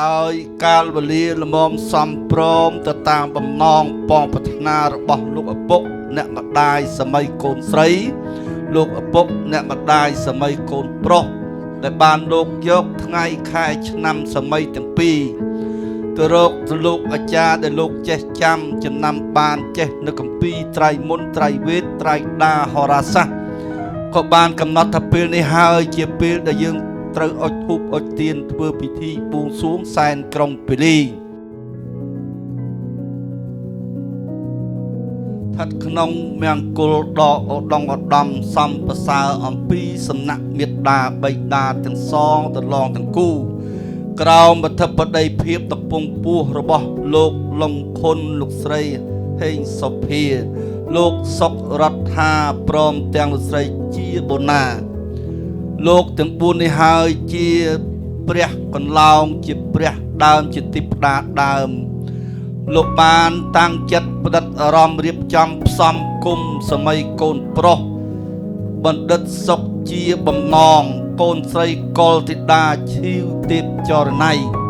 ដោយកាលវេលាល្មមសំព្រមទៅតាមបំណងបងប្រាថ្នារបស់លោកឪពុកអ្នកម្ដាយសម័យកូនស្រីលោកឪពុកអ្នកម្ដាយសម័យកូនប្រុសដែលបានលោកយកថ្ងៃខែឆ្នាំសម័យទាំងពីរទៅរកទៅលោកអាចារ្យដែលលោកចេះចាំចំណាំបានចេះនៅគម្ពីរត្រៃមុនត្រៃវេទត្រៃដាហោរាសាស្ត្រក៏បានកំណត់ថាពេលនេះហើយជាពេលដែលយើងត្រូវអុជធូបអុជទៀនធ្វើពិធីបួងសួងសែនក្រុងពាលីស្ថិតក្នុងមង្គលដ៏ឧត្តមឧត្តមសំប្រសើរអំពីសំណាក់មេត្តាបិតាទាំងសងទាំងឡងទាំងគូក្រោមអធិបតីភាពតពងពោះរបស់លោកលំខុនលោកស្រីហេងសុភាលោកសុករដ្ឋាព្រមទាំងលោកស្រីជាបូណាលោកទាំង4នេះហើយជាព្រះកន្លងជាព្រះដើមជាទីផ្ដាដើមលោកបានតាំងចិត្តផ្ដិតអារម្មណ៍រៀបចំផ្សំគុំសម័យកូនប្រុសបណ្ឌិតសុកជាបំណងកូនស្រីកុលធីតាឈីវទេពចរណៃ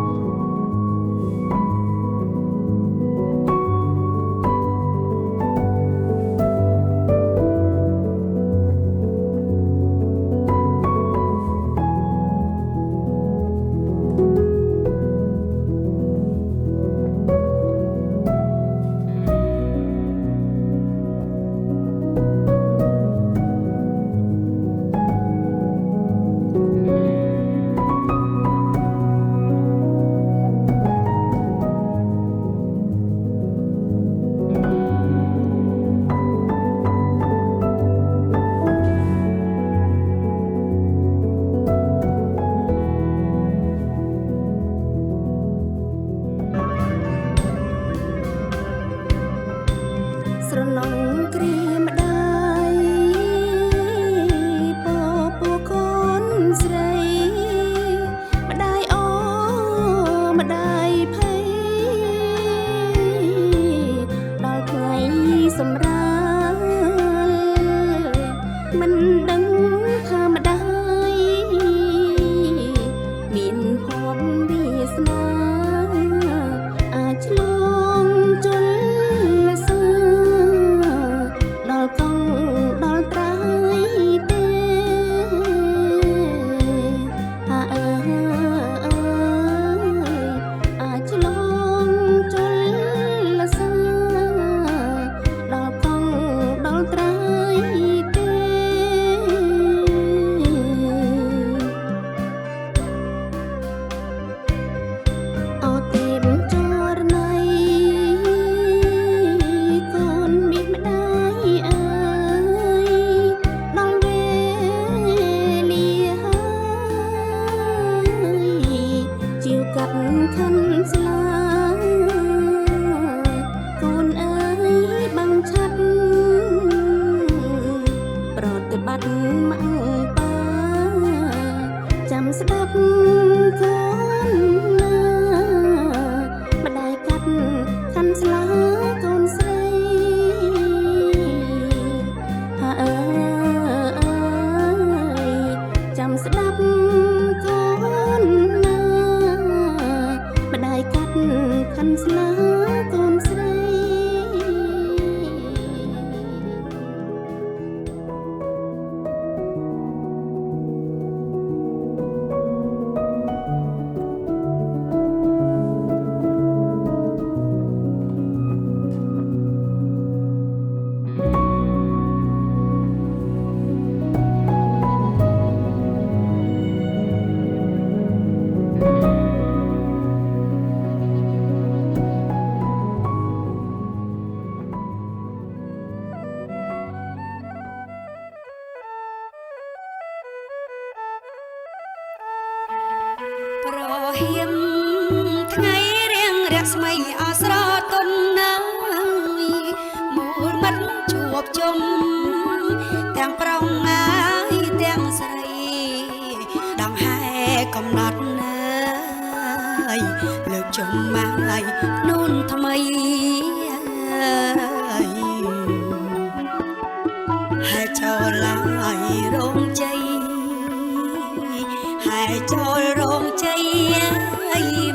ចូលរោងជ័យ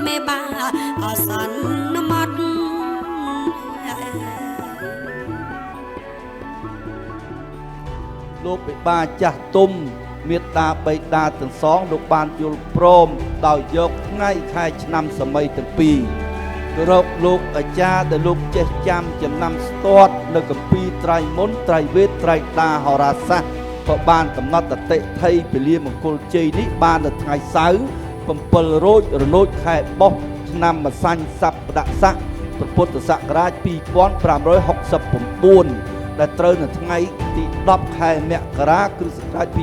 មេប បាអសានមាត់លោកពិបាចាស់ទុំមេត្តាបិតាទាំងសងលោកបានយល់ព្រមដោយយកថ្ងៃខែឆ្នាំសម័យទាំងពីរទៅរកលោកអាចារ្យដែលលោកចេះចាំចំណាំស្ទាត់នៅគម្ពីរត្រៃមុនត្រៃវេទត្រៃតាហោរាសាស្ត្រក៏បានកំណត់អតិថិពលាមង្គលជ័យនេះបាននៅថ្ងៃសៅរ៍7រោចរនោចខែបុស្សឆ្នាំម្សាញ់សប្តិស័កពុទ្ធសករាជ2569ដែលត្រូវនៅថ្ងៃទី10ខែមករាគ្រិស្តសករាជ2026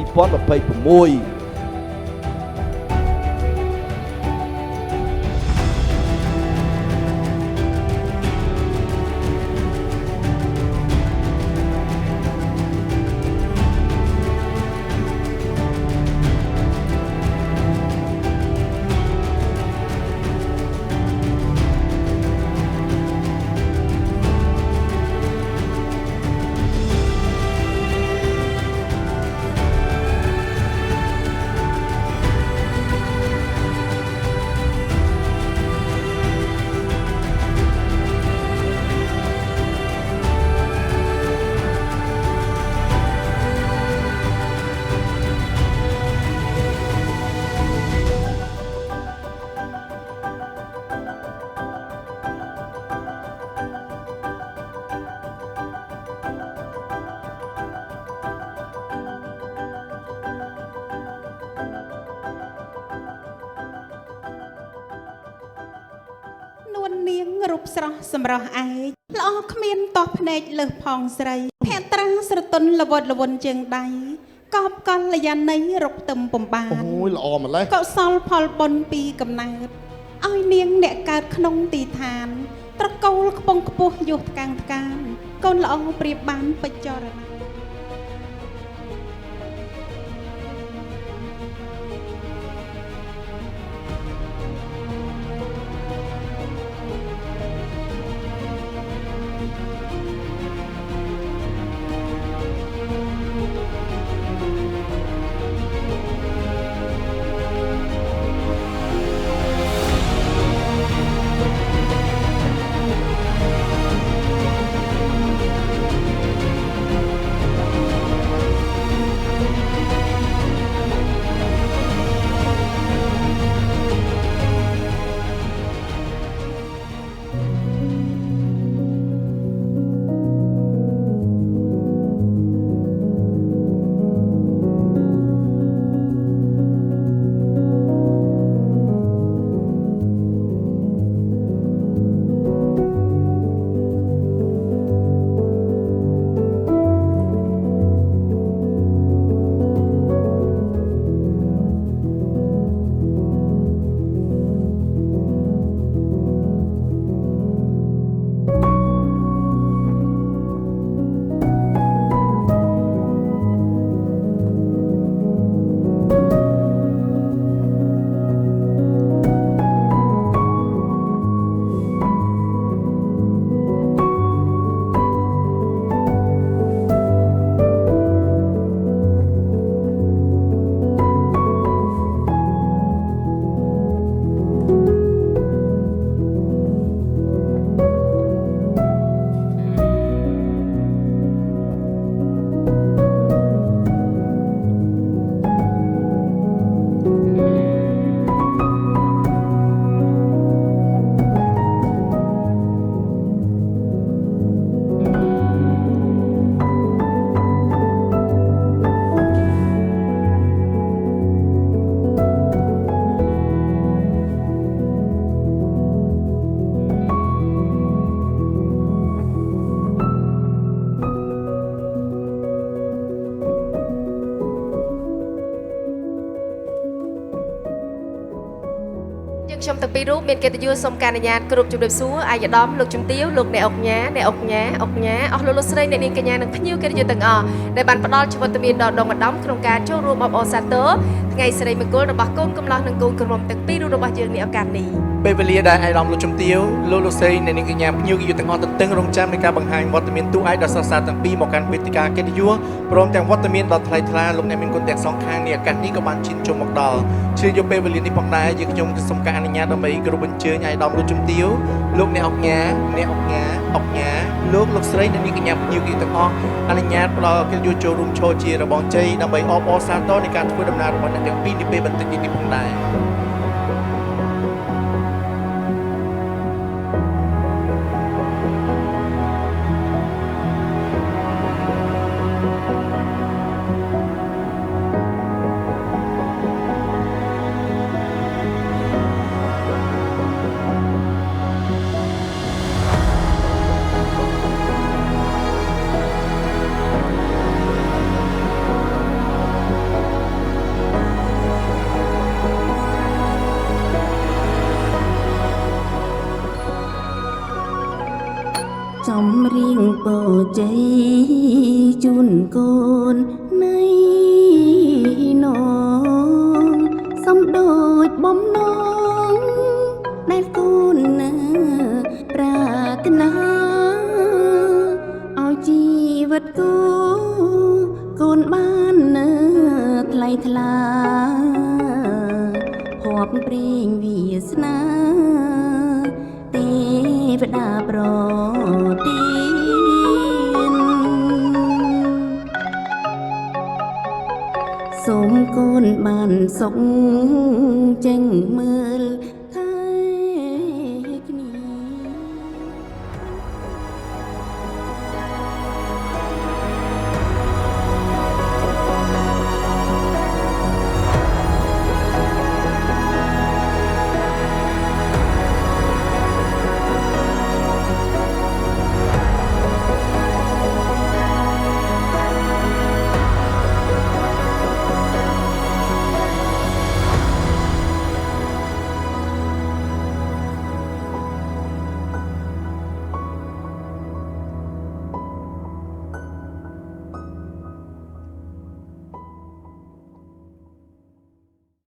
នួននាងរូបស្រស់សម្រស់ឯកល្អគ្មានតោះភ្នែកលើសផងស្រីភក្ត្រាស្រទន់ល្វត់ល្វន់ជាងដៃកបកលយានីរកទឹមពំបានអូយល្អម្ល៉េះកុសលផលបុណ្យពីកំណើតឲ្យនាងអ្នកកើតក្នុងទីឋានត្រកូលខ្ពង់ខ្ពស់យុះកាំងផ្កានកូនល្អប្រៀបបានបច្ចរណាខ្ញុំទាំងពីររូបមានកិត្តិយសសូមការអនុញ្ញាតគ្រប់ជម្រាបសួរអាយដាមលោកជំទាវលោកអ្នកអុកញ៉ាអ្នកអុកញ៉ាអុកញ៉ាអស់លោកស្រីអ្នកនាងកញ្ញានិងភ្ញៀវកិត្តិយសទាំងអស់ដែលបានផ្ដល់ជីវិតមានដល់ដងម្ដំក្នុងការចូលរួមអបអរសាទរថ្ងៃសិរីមង្គលរបស់កូនកំឡោះនិងកូនក្រមុំទាំងពីររូបរបស់យើងនេះឱកាសនេះពេលវេលាដែលអាយដាមលោកជំទាវលោកស្រីអ្នកនាងកញ្ញាភ្ញៀវកិត្តិយសទាំងអស់ទន្ទឹងរង់ចាំនៃការបង្ហាញវត្តមានទូអាយដ៏ស្រស់ស្អាតទាំងពីរមកកាន់វេទិកាកិត្តិយសព្រមទាំងវត្តមានដ៏ថ្លៃថ្លាលោកអ្នកមានគុណទាំងសងខាងនៃឱកាសនេះក៏បានជិះជុំមកដល់ជ្រាបយកពេលវេលានេះផងដែរយើងខ្ញុំសូមការអនុញ្ញាត ញ្ញាដើម្បីគ្រប់អញ្ជើញឲ្យដំលោកជំទាវលោកអ្នកអង្គញាលោកស្រីអ្នកនាងកញ្ញាភ្ញៀវទាំងអស់អនុញ្ញាតផ្ដល់កិត្តិយសចូលរួមឈរជារបងជ័យដើម្បីអបអរសាទរនៃការធ្វើដំណើររបស់អ្នកទាំងពីរនាពេលបន្តិចនេះផងដែរ ចំរៀងពរជ័យជូនកូននៃនងសំដូចបំណងដែលកូនណាប្រាថ្នាឲ្យជីវិតកូនបាននៅថ្លៃថ្លាភ័ព្វព្រេងវាសនាទេវតាប្រទានសូមកូនបានសុខចេញមើល